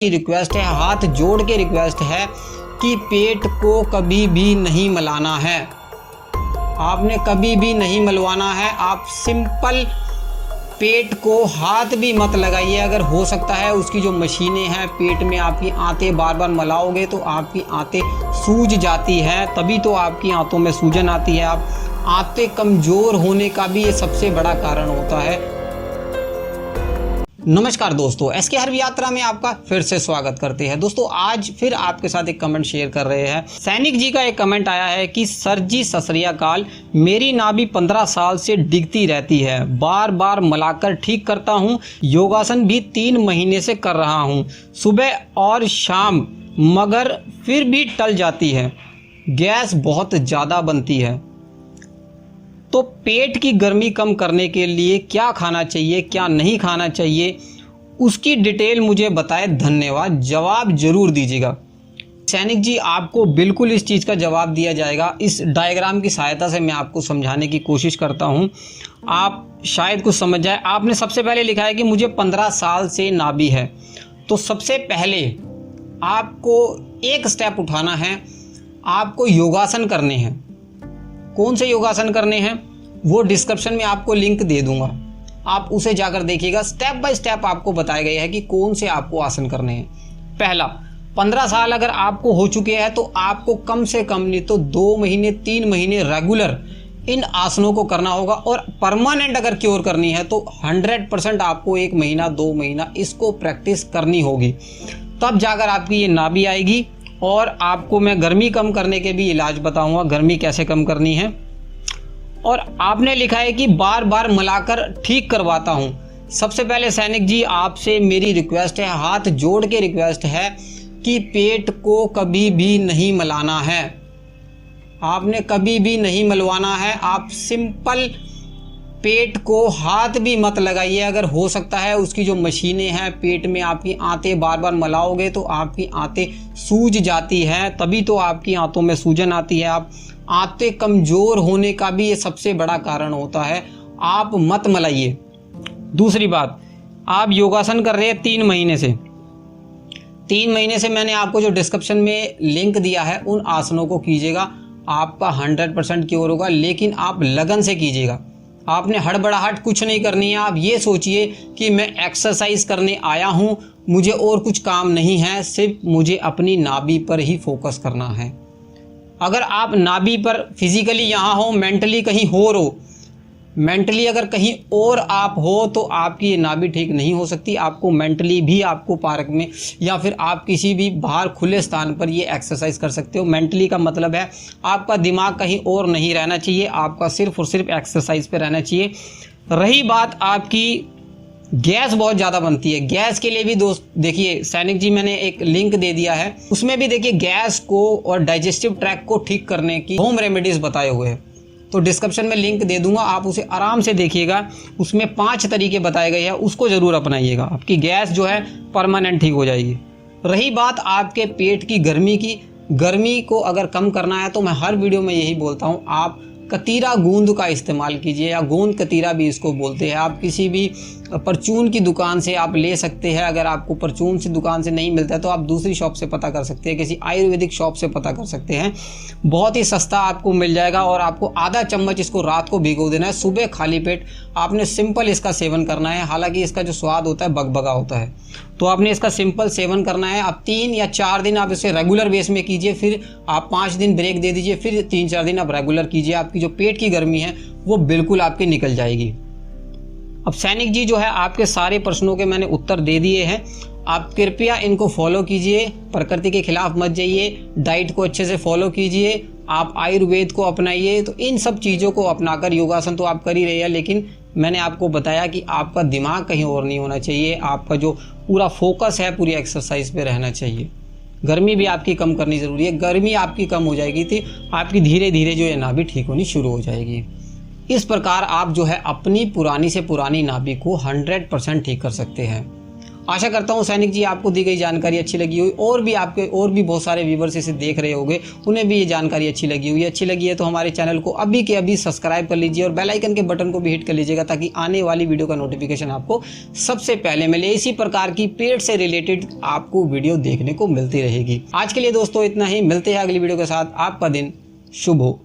Request है, हाथ जोड़ के रिक्वेस्ट है कि पेट को कभी भी नहीं मलाना है। आपने कभी भी नहीं मलवाना है। आप सिंपल पेट को हाथ भी मत लगाइए। अगर हो सकता है उसकी जो मशीनें हैं पेट में आपकी आंतें बार बार मलाओगे तो आपकी आंतें सूज जाती हैं, तभी तो आपकी आंतों में सूजन आती है। आप आंतें कमज़ोर होने का भी ये सबसे बड़ा कारण होता है। नमस्कार दोस्तों, एसके हर्ब यात्रा में आपका फिर से स्वागत करते हैं। दोस्तों आज फिर आपके साथ एक कमेंट शेयर कर रहे हैं। सैनिक जी का एक कमेंट आया है कि सर जी सत श्री अकाल, मेरी नाभि 15 साल से डिगती रहती है, बार बार मलाकर ठीक करता हूँ। योगासन भी 3 महीने से कर रहा हूँ, सुबह और शाम, मगर फिर भी टल जाती है। गैस बहुत ज़्यादा बनती है। तो पेट की गर्मी कम करने के लिए क्या खाना चाहिए, क्या नहीं खाना चाहिए, उसकी डिटेल मुझे बताए, धन्यवाद। जवाब जरूर दीजिएगा। सैनिक जी, आपको बिल्कुल इस चीज़ का जवाब दिया जाएगा। इस डायग्राम की सहायता से मैं आपको समझाने की कोशिश करता हूँ, आप शायद कुछ समझ जाए। आपने सबसे पहले लिखा है कि मुझे 15 साल से नाभि है। तो सबसे पहले आपको एक स्टेप उठाना है, आपको योगासन करने हैं। कौन से योगासन करने हैं वो डिस्क्रिप्शन में आपको लिंक दे दूंगा, आप उसे जाकर देखिएगा। स्टेप बाय स्टेप आपको बताया गया है कि कौन से आपको आसन करने हैं। पहला, 15 साल अगर आपको हो चुके हैं तो आपको कम से कम नहीं तो 2 महीने 3 महीने रेगुलर इन आसनों को करना होगा। और परमानेंट अगर क्योर करनी है तो 100% आपको 1 महीना 2 महीना इसको प्रैक्टिस करनी होगी, तब जाकर आपकी ये नाभि आएगी। और आपको मैं गर्मी कम करने के भी इलाज बताऊंगा, गर्मी कैसे कम करनी है। और आपने लिखा है कि बार बार मलाकर ठीक करवाता हूं। सबसे पहले सैनिक जी आपसे मेरी रिक्वेस्ट है, हाथ जोड़ के रिक्वेस्ट है कि पेट को कभी भी नहीं मलाना है। आपने कभी भी नहीं मलवाना है। आप सिंपल पेट को हाथ भी मत लगाइए। अगर हो सकता है उसकी जो मशीनें हैं पेट में आपकी आंतें बार बार मलाओगे तो आपकी आंतें सूज जाती हैं, तभी तो आपकी आंतों में सूजन आती है। आप आंतें कमज़ोर होने का भी ये सबसे बड़ा कारण होता है। आप मत मलाइए। दूसरी बात, आप योगासन कर रहे हैं 3 महीने से। 3 महीने से मैंने आपको जो डिस्क्रिप्शन में लिंक दिया है उन आसनों को कीजिएगा, आपका 100% क्योर होगा। लेकिन आप लगन से कीजिएगा। आपने हड़बड़ाहट कुछ नहीं करनी है। आप ये सोचिए कि मैं एक्सरसाइज करने आया हूँ, मुझे और कुछ काम नहीं है, सिर्फ मुझे अपनी नाभि पर ही फोकस करना है। अगर आप नाभि पर फिजिकली यहाँ हो, मेंटली कहीं और हो, मेंटली अगर कहीं और आप हो तो आपकी ये नाभि ठीक नहीं हो सकती। आपको मेंटली भी आपको पार्क में या फिर आप किसी भी बाहर खुले स्थान पर ये एक्सरसाइज कर सकते हो। मेंटली का मतलब है आपका दिमाग कहीं और नहीं रहना चाहिए, आपका सिर्फ और सिर्फ एक्सरसाइज पे रहना चाहिए। रही बात आपकी गैस बहुत ज़्यादा बनती है, गैस के लिए भी दोस्त देखिए सैनिक जी मैंने एक लिंक दे दिया है, उसमें भी देखिए गैस को और डाइजेस्टिव ट्रैक्ट को ठीक करने की होम रेमेडीज़ बताए हुए हैं। तो डिस्क्रिप्शन में लिंक दे दूंगा, आप उसे आराम से देखिएगा। उसमें 5 तरीके बताए गए हैं, उसको ज़रूर अपनाइएगा। आपकी गैस जो है परमानेंट ठीक हो जाएगी। रही बात आपके पेट की गर्मी को अगर कम करना है तो मैं हर वीडियो में यही बोलता हूँ, आप कतीरा गूंद का इस्तेमाल कीजिए, या गोंद कतीरा भी इसको बोलते हैं। आप किसी भी परचून की दुकान से आप ले सकते हैं। अगर आपको परचून से दुकान से नहीं मिलता है तो आप दूसरी शॉप से पता कर सकते हैं, किसी आयुर्वेदिक शॉप से पता कर सकते हैं। बहुत ही सस्ता आपको मिल जाएगा। और आपको आधा चम्मच इसको रात को भिगो देना है, सुबह खाली पेट आपने सिंपल इसका सेवन करना है। हालांकि इसका जो स्वाद होता है बगबगा होता है, तो आपने इसका सिंपल सेवन करना है। आप 3 या 4 दिन आप इसे रेगुलर बेस में कीजिए, फिर आप 5 दिन ब्रेक दे दीजिए, फिर 3-4 दिन आप रेगुलर कीजिए। आपकी जो पेट की गर्मी है वो बिल्कुल आपकी निकल जाएगी। अब सैनिक जी जो है आपके सारे प्रश्नों के मैंने उत्तर दे दिए हैं। आप कृपया इनको फॉलो कीजिए, प्रकृति के खिलाफ मत जाइए, डाइट को अच्छे से फॉलो कीजिए, आप आयुर्वेद को अपनाइए। तो इन सब चीज़ों को अपनाकर योगासन तो आप कर ही रहे हैं, लेकिन मैंने आपको बताया कि आपका दिमाग कहीं और नहीं होना चाहिए। आपका जो पूरा फोकस है पूरी एक्सरसाइज पे रहना चाहिए। गर्मी भी आपकी कम करनी ज़रूरी है। गर्मी आपकी कम हो जाएगी तो आपकी धीरे धीरे जो है नाभि ठीक होनी शुरू हो जाएगी। इस प्रकार आप जो है अपनी पुरानी से पुरानी नाभि को 100% ठीक कर सकते हैं। आशा करता हूँ सैनिक जी आपको दी गई जानकारी अच्छी लगी हुई, और भी आपके और भी बहुत सारे व्यूवर्स इसे देख रहे होंगे, उन्हें भी ये जानकारी अच्छी लगी हुई। अच्छी लगी है तो हमारे चैनल को अभी के अभी सब्सक्राइब कर लीजिए और बेल आइकन के बटन को भी हिट कर लीजिएगा, ताकि आने वाली वीडियो का नोटिफिकेशन आपको सबसे पहले मिले। इसी प्रकार की पेट से रिलेटेड आपको वीडियो देखने को मिलती रहेगी। आज के लिए दोस्तों इतना ही, मिलते हैं अगली वीडियो के साथ। आपका दिन शुभ हो।